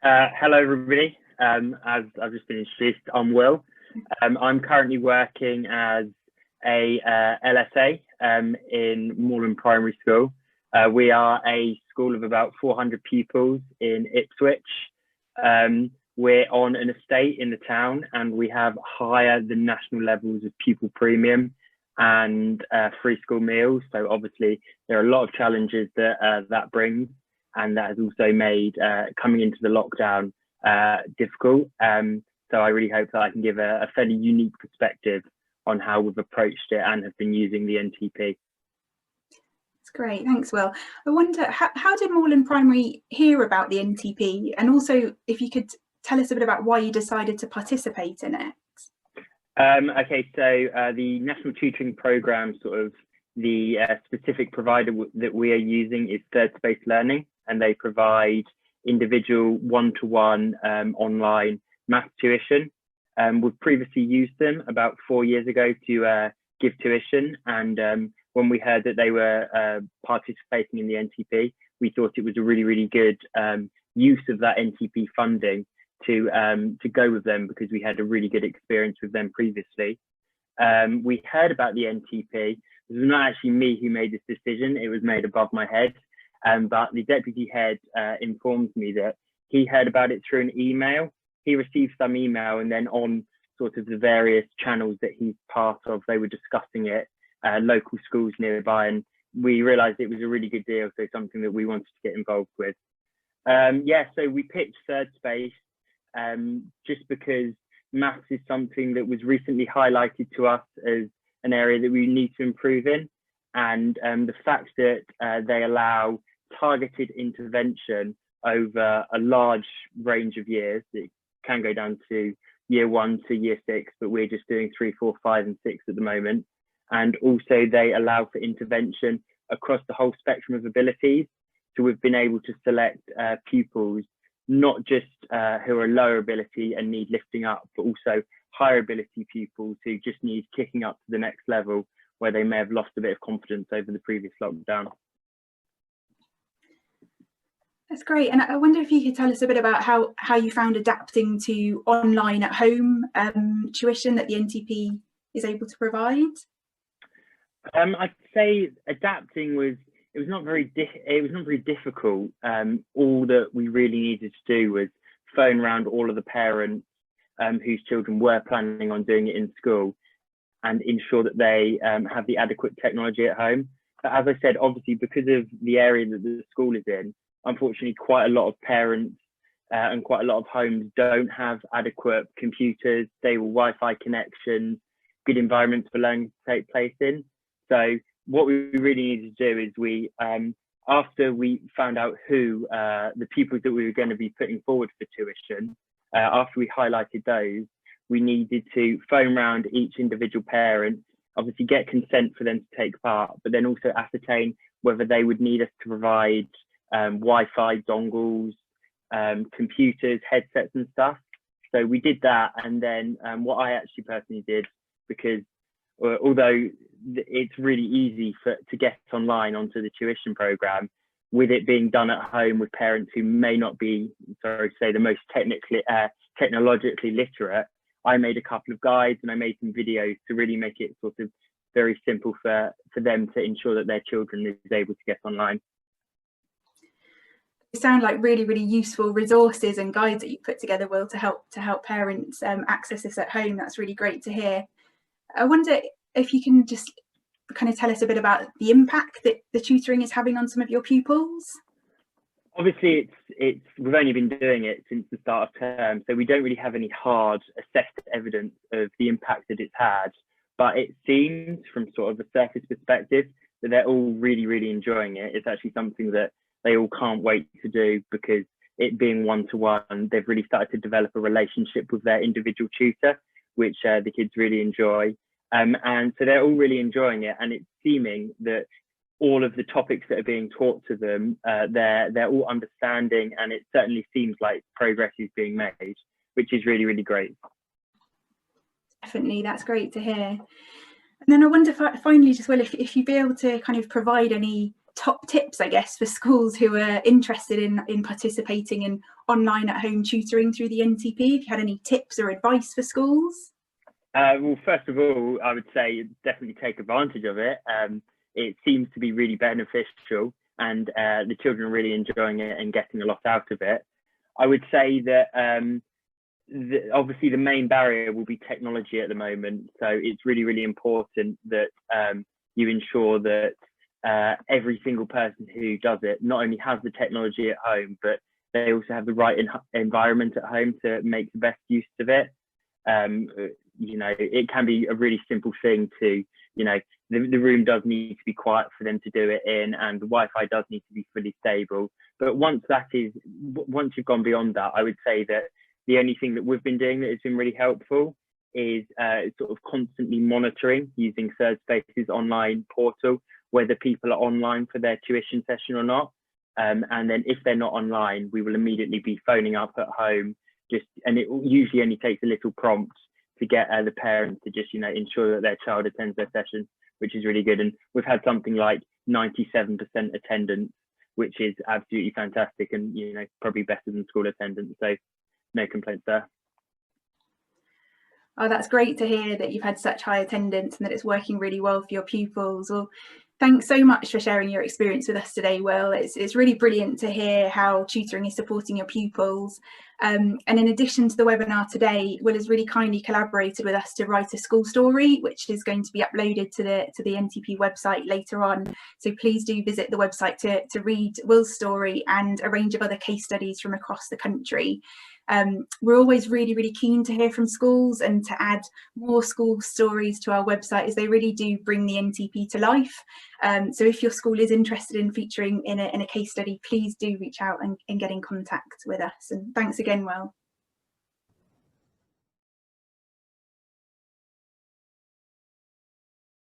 Hello, everybody. As I've just been introduced, I'm Will. I'm currently working as a LSA in Morland Primary School. We are a school of about 400 pupils in Ipswich. We're on an estate in the town, and we have higher than national levels of pupil premium and free school meals. So obviously, there are a lot of challenges that that brings, and that has also made coming into the lockdown difficult. So I really hope that I can give a fairly unique perspective on how we've approached it and have been using the NTP. That's great, thanks, Will. I wonder, how did Morland Primary hear about the NTP? And also, if you could tell us a bit about why you decided to participate in it. Okay, so the National Tutoring Programme, sort of the specific provider that we are using is Third Space Learning, and they provide individual one-to-one online math tuition. We've previously used them about 4 years ago to give tuition, and when we heard that they were participating in the NTP, we thought it was a really good use of that NTP funding to go with them, because we had a really good experience with them previously. We heard about the NTP. It was not actually me who made this decision, it was made above my head. But the deputy head informed me that he heard about it through an email. He received some email, and then on sort of the various channels that he's part of, they were discussing it, local schools nearby, and we realised it was a really good deal, so something that we wanted to get involved with. Yeah, so we picked Third Space just because maths is something that was recently highlighted to us as an area that we need to improve in, and the fact that they allow targeted intervention over a large range of years. It can go down to year 1 to year 6, but we're just doing 3, 4, 5 and 6 at the moment. And also they allow for intervention across the whole spectrum of abilities. So we've been able to select pupils, not just who are lower ability and need lifting up, but also higher ability pupils who just need kicking up to the next level, where they may have lost a bit of confidence over the previous lockdown. That's great. And I wonder if you could tell us a bit about how you found adapting to online at home tuition that the NTP is able to provide. I'd say adapting was not very difficult. All that we really needed to do was phone around all of the parents whose children were planning on doing it in school, and ensure that they have the adequate technology at home. But as I said, obviously, because of the area that the school is in, unfortunately, quite a lot of parents and quite a lot of homes don't have adequate computers, stable Wi-Fi connections, good environments for learning to take place in. So what we really needed to do is we, after we found out who the pupils that we were going to be putting forward for tuition, after we highlighted those, we needed to phone around each individual parent, obviously get consent for them to take part, but then also ascertain whether they would need us to provide Wi-Fi dongles, computers, headsets and stuff. So we did that, and then what I actually personally did, because although it's really easy to get online onto the tuition program, with it being done at home with parents who may not be, sorry to say, the most technologically literate, I made a couple of guides and I made some videos to really make it sort of very simple for them to ensure that their children is able to get online. It sound like really useful resources and guides that you put together, Will, to help parents access this at home. That's really great to hear. I wonder if you can just kind of tell us a bit about the impact that the tutoring is having on some of your pupils. Obviously, we've only been doing it since the start of term, so we don't really have any hard assessed evidence of the impact that it's had. But it seems, from sort of a surface perspective, that they're all really enjoying it. It's actually something that they all can't wait to do, because it being one-to-one, they've really started to develop a relationship with their individual tutor, which the kids really enjoy. And so they're all really enjoying it, and it's seeming that all of the topics that are being taught to them, they're all understanding, and it certainly seems like progress is being made, which is really great. Definitely, that's great to hear. And then I wonder, finally, just Will, if you'd be able to kind of provide any top tips, I guess, for schools who are interested in participating in online at home tutoring through the NTP? If you had any tips or advice for schools? Well, first of all, I would say definitely take advantage of it. It seems to be really beneficial, and the children are really enjoying it and getting a lot out of it. I would say that obviously the main barrier will be technology at the moment. So it's really, really important that you ensure that every single person who does it not only has the technology at home, but they also have the right environment at home to make the best use of it. You know, it can be a really simple thing to, you know, the room does need to be quiet for them to do it in, and the Wi-Fi does need to be fully stable. But once you've gone beyond that, I would say that the only thing that we've been doing that has been really helpful is sort of constantly monitoring using Third Space's online portal, whether people are online for their tuition session or not. And then if they're not online, we will immediately be phoning up at home, and it usually only takes a little prompt to get the parents to just, you know, ensure that their child attends their session, which is really good. And we've had something like 97% attendance, which is absolutely fantastic, and, you know, probably better than school attendance. So no complaints there. Oh, that's great to hear that you've had such high attendance and that it's working really well for your pupils. Well, thanks so much for sharing your experience with us today, Will. It's really brilliant to hear how tutoring is supporting your pupils. And in addition to the webinar today, Will has really kindly collaborated with us to write a school story, which is going to be uploaded to the NTP website later on. So please do visit the website to read Will's story and a range of other case studies from across the country. We're always really, really keen to hear from schools and to add more school stories to our website, as they really do bring the NTP to life. So if your school is interested in featuring in a case study, please do reach out and get in contact with us. And thanks again, Will.